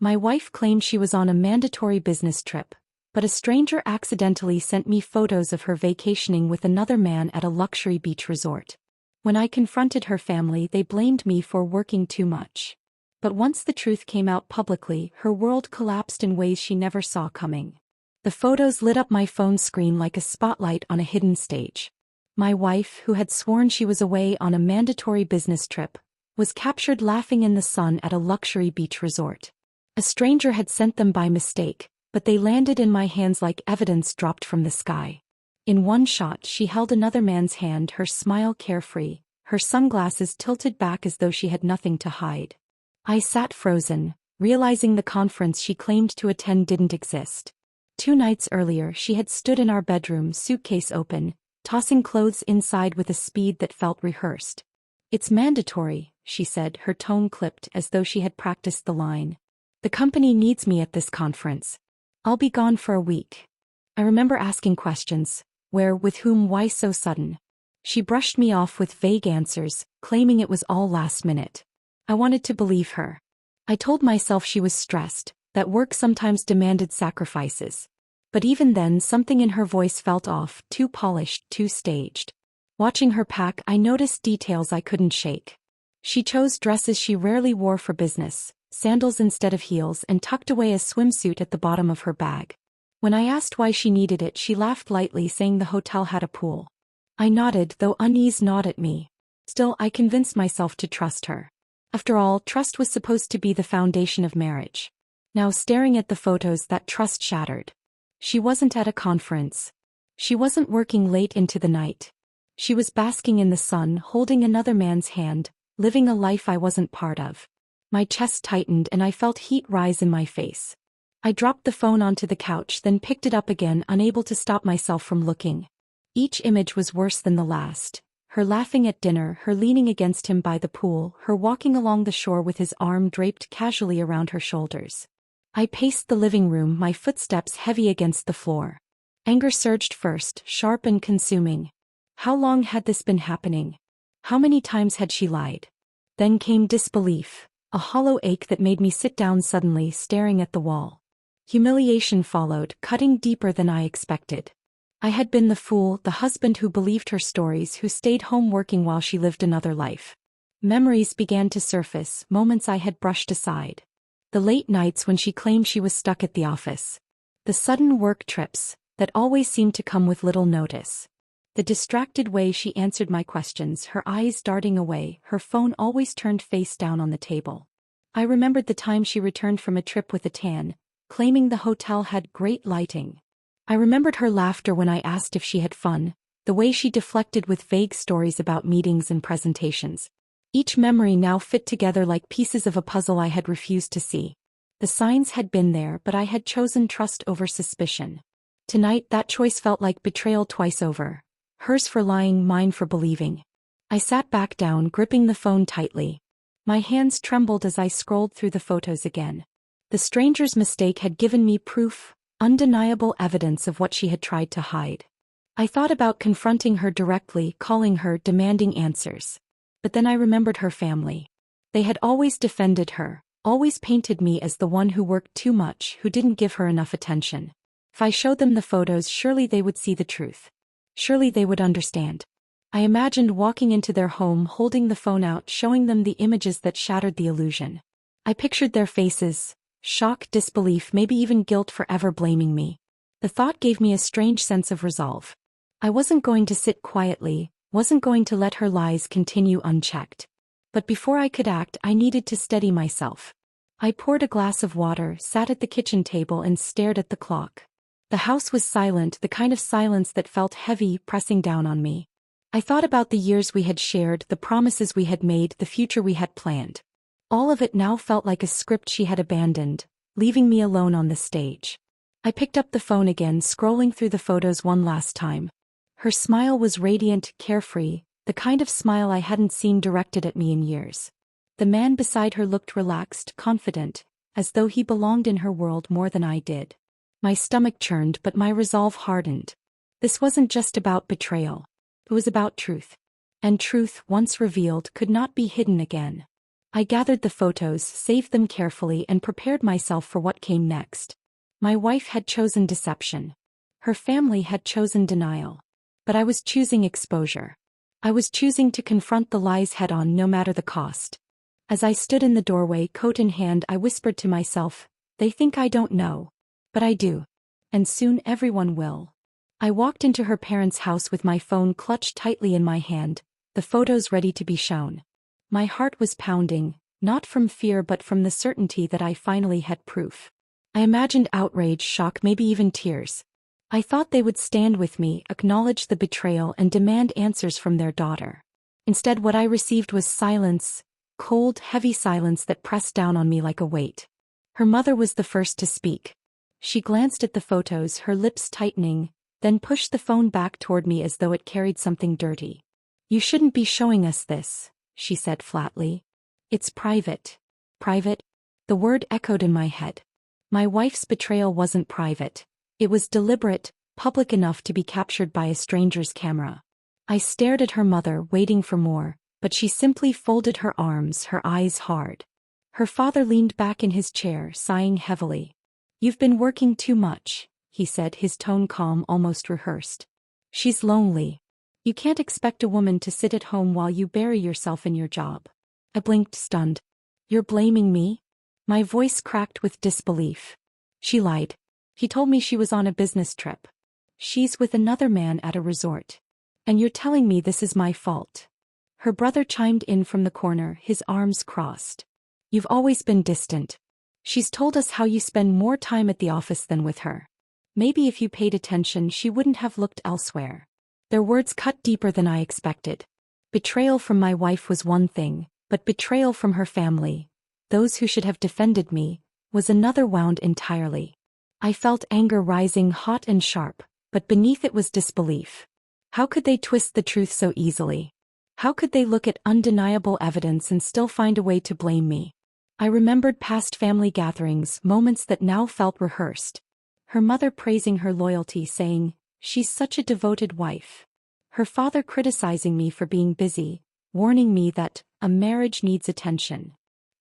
My wife claimed she was on a mandatory business trip, but a stranger accidentally sent me photos of her vacationing with another man at a luxury beach resort. When I confronted her family, they blamed me for working too much. But once the truth came out publicly, her world collapsed in ways she never saw coming. The photos lit up my phone screen like a spotlight on a hidden stage. My wife, who had sworn she was away on a mandatory business trip, was captured laughing in the sun at a luxury beach resort. A stranger had sent them by mistake, but they landed in my hands like evidence dropped from the sky. In one shot, she held another man's hand, her smile carefree, her sunglasses tilted back as though she had nothing to hide. I sat frozen, realizing the conference she claimed to attend didn't exist. 2 nights earlier, she had stood in our bedroom, suitcase open, tossing clothes inside with a speed that felt rehearsed. "It's mandatory," she said, her tone clipped as though she had practiced the line. "The company needs me at this conference. I'll be gone for a week." I remember asking questions. Where, with whom, why so sudden? She brushed me off with vague answers, claiming it was all last minute. I wanted to believe her. I told myself she was stressed, that work sometimes demanded sacrifices. But even then, something in her voice felt off, too polished, too staged. Watching her pack, I noticed details I couldn't shake. She chose dresses she rarely wore for business, sandals instead of heels, and tucked away a swimsuit at the bottom of her bag. When I asked why she needed it, she laughed lightly, saying the hotel had a pool. I nodded, though unease gnawed at me. Still, I convinced myself to trust her. After all, trust was supposed to be the foundation of marriage. Now, staring at the photos, that trust shattered. She wasn't at a conference. She wasn't working late into the night. She was basking in the sun, holding another man's hand, living a life I wasn't part of. My chest tightened and I felt heat rise in my face. I dropped the phone onto the couch, then picked it up again, unable to stop myself from looking. Each image was worse than the last. Her laughing at dinner, her leaning against him by the pool, her walking along the shore with his arm draped casually around her shoulders. I paced the living room, my footsteps heavy against the floor. Anger surged first, sharp and consuming. How long had this been happening? How many times had she lied? Then came disbelief, a hollow ache that made me sit down suddenly, staring at the wall. Humiliation followed, cutting deeper than I expected. I had been the fool, the husband who believed her stories, who stayed home working while she lived another life. Memories began to surface, moments I had brushed aside. The late nights when she claimed she was stuck at the office. The sudden work trips, that always seemed to come with little notice. The distracted way she answered my questions, her eyes darting away, her phone always turned face down on the table. I remembered the time she returned from a trip with a tan, claiming the hotel had great lighting. I remembered her laughter when I asked if she had fun, the way she deflected with vague stories about meetings and presentations. Each memory now fit together like pieces of a puzzle I had refused to see. The signs had been there, but I had chosen trust over suspicion. Tonight, that choice felt like betrayal twice over. Hers for lying, mine for believing. I sat back down, gripping the phone tightly. My hands trembled as I scrolled through the photos again. The stranger's mistake had given me proof, undeniable evidence of what she had tried to hide. I thought about confronting her directly, calling her, demanding answers. But then I remembered her family. They had always defended her, always painted me as the one who worked too much, who didn't give her enough attention. If I showed them the photos, surely they would see the truth. Surely they would understand. I imagined walking into their home, holding the phone out, showing them the images that shattered the illusion. I pictured their faces. Shock, disbelief, maybe even guilt for ever blaming me. The thought gave me a strange sense of resolve. I wasn't going to sit quietly, wasn't going to let her lies continue unchecked. But before I could act, I needed to steady myself. I poured a glass of water, sat at the kitchen table and stared at the clock. The house was silent, the kind of silence that felt heavy, pressing down on me. I thought about the years we had shared, the promises we had made, the future we had planned. All of it now felt like a script she had abandoned, leaving me alone on the stage. I picked up the phone again, scrolling through the photos one last time. Her smile was radiant, carefree, the kind of smile I hadn't seen directed at me in years. The man beside her looked relaxed, confident, as though he belonged in her world more than I did. My stomach churned, but my resolve hardened. This wasn't just about betrayal. It was about truth. And truth, once revealed, could not be hidden again. I gathered the photos, saved them carefully, and prepared myself for what came next. My wife had chosen deception. Her family had chosen denial. But I was choosing exposure. I was choosing to confront the lies head-on no matter the cost. As I stood in the doorway, coat in hand, I whispered to myself, "They think I don't know. But I do. And soon everyone will." I walked into her parents' house with my phone clutched tightly in my hand, the photos ready to be shown. My heart was pounding, not from fear but from the certainty that I finally had proof. I imagined outrage, shock, maybe even tears. I thought they would stand with me, acknowledge the betrayal, and demand answers from their daughter. Instead, what I received was silence, cold, heavy silence that pressed down on me like a weight. Her mother was the first to speak. She glanced at the photos, her lips tightening, then pushed the phone back toward me as though it carried something dirty. "You shouldn't be showing us this," she said flatly. "It's private." Private? The word echoed in my head. My wife's betrayal wasn't private. It was deliberate, public enough to be captured by a stranger's camera. I stared at her mother, waiting for more, but she simply folded her arms, her eyes hard. Her father leaned back in his chair, sighing heavily. "You've been working too much," he said, his tone calm, almost rehearsed. "She's lonely. You can't expect a woman to sit at home while you bury yourself in your job." I blinked, stunned. "You're blaming me?" My voice cracked with disbelief. "She lied. He told me she was on a business trip. She's with another man at a resort. And you're telling me this is my fault?" Her brother chimed in from the corner, his arms crossed. "You've always been distant. She's told us how you spend more time at the office than with her. Maybe if you paid attention she wouldn't have looked elsewhere." Their words cut deeper than I expected. Betrayal from my wife was one thing, but betrayal from her family, those who should have defended me, was another wound entirely. I felt anger rising, hot and sharp, but beneath it was disbelief. How could they twist the truth so easily? How could they look at undeniable evidence and still find a way to blame me? I remembered past family gatherings, moments that now felt rehearsed. Her mother praising her loyalty, saying, "She's such a devoted wife." Her father criticizing me for being busy, warning me that a marriage needs attention.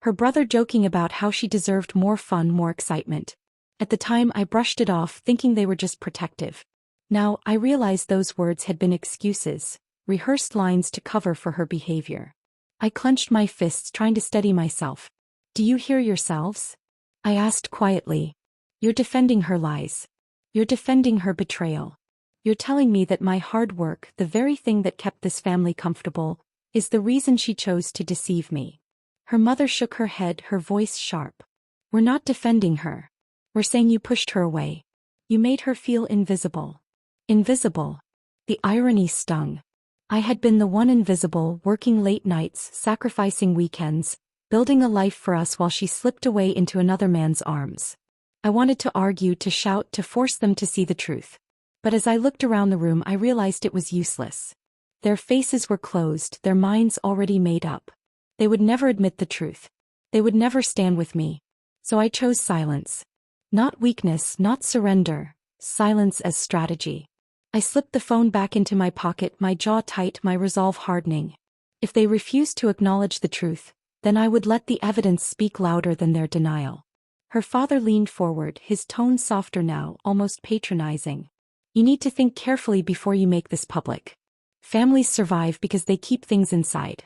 Her brother joking about how she deserved more fun, more excitement. At the time I brushed it off, thinking they were just protective. Now I realized those words had been excuses, rehearsed lines to cover for her behavior. I clenched my fists, trying to steady myself. "Do you hear yourselves?" I asked quietly. "You're defending her lies. You're defending her betrayal. You're telling me that my hard work, the very thing that kept this family comfortable, is the reason she chose to deceive me." Her mother shook her head, her voice sharp. "We're not defending her. We're saying you pushed her away. You made her feel invisible." Invisible. The irony stung. I had been the one invisible, working late nights, sacrificing weekends, building a life for us while she slipped away into another man's arms. I wanted to argue, to shout, to force them to see the truth. But as I looked around the room I realized it was useless. Their faces were closed, their minds already made up. They would never admit the truth. They would never stand with me. So I chose silence. Not weakness, not surrender. Silence as strategy. I slipped the phone back into my pocket, my jaw tight, my resolve hardening. If they refused to acknowledge the truth, then I would let the evidence speak louder than their denial. Her father leaned forward, his tone softer now, almost patronizing. "You need to think carefully before you make this public. Families survive because they keep things inside.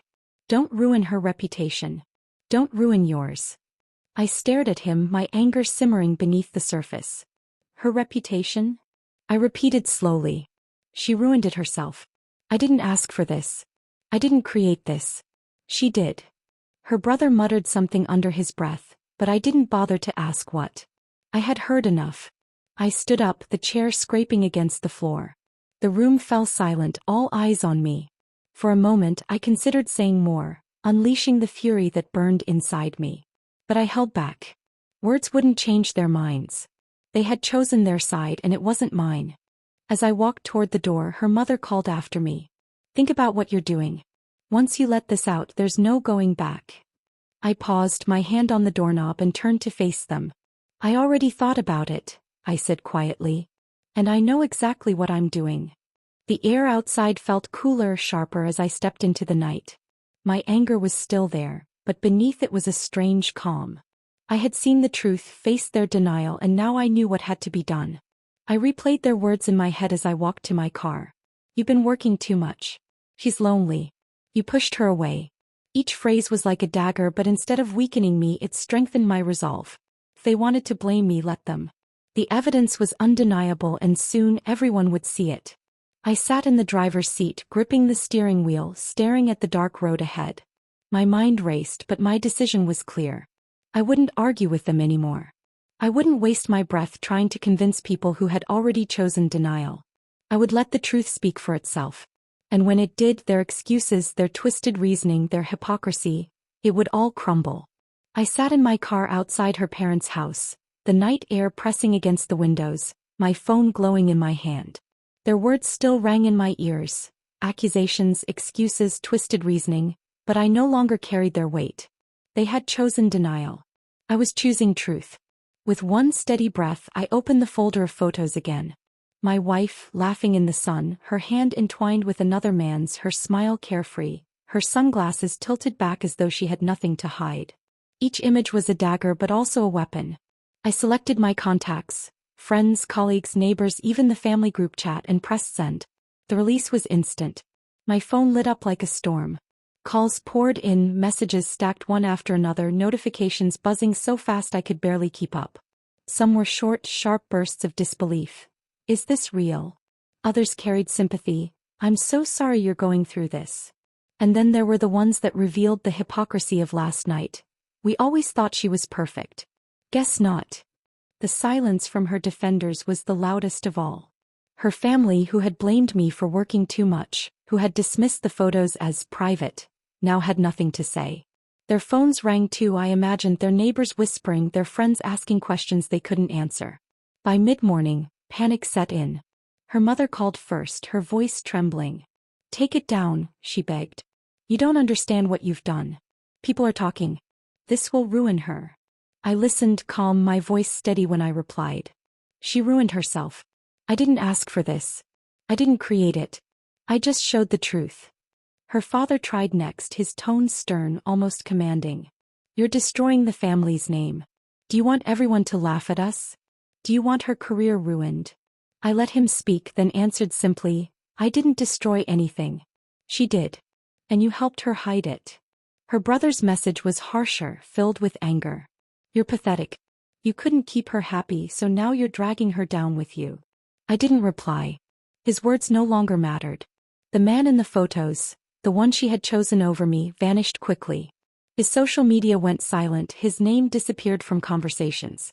Don't ruin her reputation. Don't ruin yours." I stared at him, my anger simmering beneath the surface. "Her reputation?" I repeated slowly. "She ruined it herself. I didn't ask for this. I didn't create this. She did." Her brother muttered something under his breath, but I didn't bother to ask what. I had heard enough. I stood up, the chair scraping against the floor. The room fell silent, all eyes on me. For a moment I considered saying more, unleashing the fury that burned inside me. But I held back. Words wouldn't change their minds. They had chosen their side and it wasn't mine. As I walked toward the door, her mother called after me. "Think about what you're doing. Once you let this out, there's no going back." I paused, my hand on the doorknob, and turned to face them. "I already thought about it," I said quietly. "And I know exactly what I'm doing." The air outside felt cooler, sharper as I stepped into the night. My anger was still there, but beneath it was a strange calm. I had seen the truth, faced their denial, and now I knew what had to be done. I replayed their words in my head as I walked to my car. "You've been working too much. She's lonely. You pushed her away." Each phrase was like a dagger, but instead of weakening me, it strengthened my resolve. If they wanted to blame me, let them. The evidence was undeniable, and soon everyone would see it. I sat in the driver's seat, gripping the steering wheel, staring at the dark road ahead. My mind raced, but my decision was clear. I wouldn't argue with them anymore. I wouldn't waste my breath trying to convince people who had already chosen denial. I would let the truth speak for itself. And when it did, their excuses, their twisted reasoning, their hypocrisy, it would all crumble. I sat in my car outside her parents' house, the night air pressing against the windows, my phone glowing in my hand. Their words still rang in my ears, accusations, excuses, twisted reasoning, but I no longer carried their weight. They had chosen denial. I was choosing truth. With one steady breath, I opened the folder of photos again. My wife, laughing in the sun, her hand entwined with another man's, her smile carefree, her sunglasses tilted back as though she had nothing to hide. Each image was a dagger, but also a weapon. I selected my contacts, friends, colleagues, neighbors, even the family group chat, and pressed send. The release was instant. My phone lit up like a storm. Calls poured in, messages stacked one after another, notifications buzzing so fast I could barely keep up. Some were short, sharp bursts of disbelief. "Is this real?" Others carried sympathy. "I'm so sorry you're going through this." And then there were the ones that revealed the hypocrisy of last night. "We always thought she was perfect." Guess not. The silence from her defenders was the loudest of all. Her family, who had blamed me for working too much, who had dismissed the photos as private, now had nothing to say. Their phones rang too. I imagined their neighbors whispering, their friends asking questions they couldn't answer. By mid-morning, panic set in. Her mother called first, her voice trembling. "Take it down," she begged. "You don't understand what you've done. People are talking. This will ruin her." I listened, calm, my voice steady when I replied. "She ruined herself. I didn't ask for this. I didn't create it. I just showed the truth." Her father tried next, his tone stern, almost commanding. "You're destroying the family's name. Do you want everyone to laugh at us? Do you want her career ruined?" I let him speak, then answered simply, "I didn't destroy anything. She did. And you helped her hide it." Her brother's message was harsher, filled with anger. "You're pathetic. You couldn't keep her happy, so now you're dragging her down with you." I didn't reply. His words no longer mattered. The man in the photos, the one she had chosen over me, vanished quickly. His social media went silent, his name disappeared from conversations.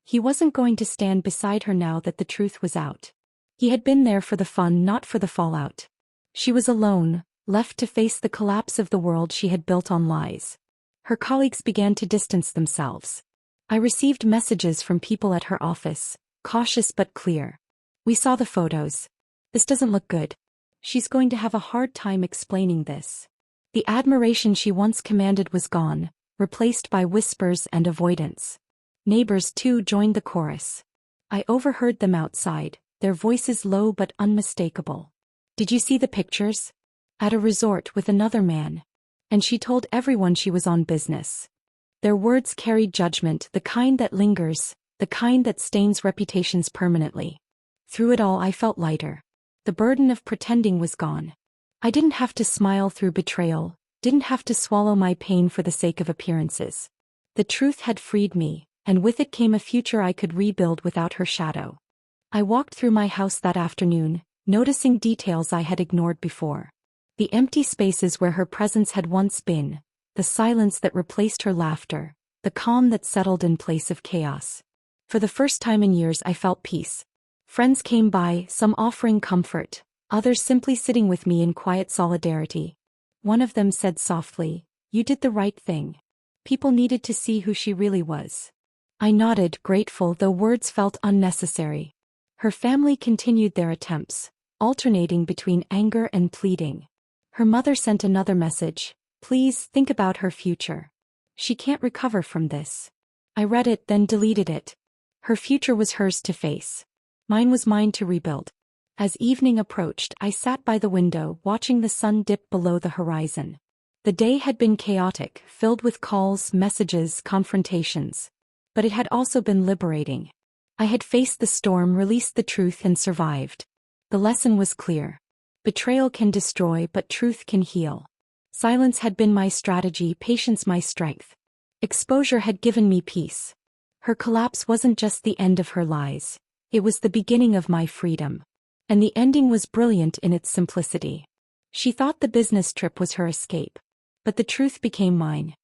He wasn't going to stand beside her now that the truth was out. He had been there for the fun, not for the fallout. She was alone, left to face the collapse of the world she had built on lies. Her colleagues began to distance themselves. I received messages from people at her office, cautious but clear. "We saw the photos. This doesn't look good. She's going to have a hard time explaining this." The admiration she once commanded was gone, replaced by whispers and avoidance. Neighbors too joined the chorus. I overheard them outside, their voices low but unmistakable. "Did you see the pictures? At a resort with another man." And she told everyone she was on business. Their words carried judgment, the kind that lingers, the kind that stains reputations permanently. Through it all I felt lighter. The burden of pretending was gone. I didn't have to smile through betrayal, didn't have to swallow my pain for the sake of appearances. The truth had freed me, and with it came a future I could rebuild without her shadow. I walked through my house that afternoon, noticing details I had ignored before. The empty spaces where her presence had once been, the silence that replaced her laughter, the calm that settled in place of chaos. For the first time in years I felt peace. Friends came by, some offering comfort, others simply sitting with me in quiet solidarity. One of them said softly, "You did the right thing." People needed to see who she really was. I nodded, grateful, though words felt unnecessary. Her family continued their attempts, alternating between anger and pleading. Her mother sent another message, "Please think about her future. She can't recover from this." I read it, then deleted it. Her future was hers to face. Mine was mine to rebuild. As evening approached, I sat by the window, watching the sun dip below the horizon. The day had been chaotic, filled with calls, messages, confrontations. But it had also been liberating. I had faced the storm, released the truth, and survived. The lesson was clear. Betrayal can destroy, but truth can heal. Silence had been my strategy, patience my strength. Exposure had given me peace. Her collapse wasn't just the end of her lies. It was the beginning of my freedom. And the ending was brilliant in its simplicity. She thought the business trip was her escape. But the truth became mine.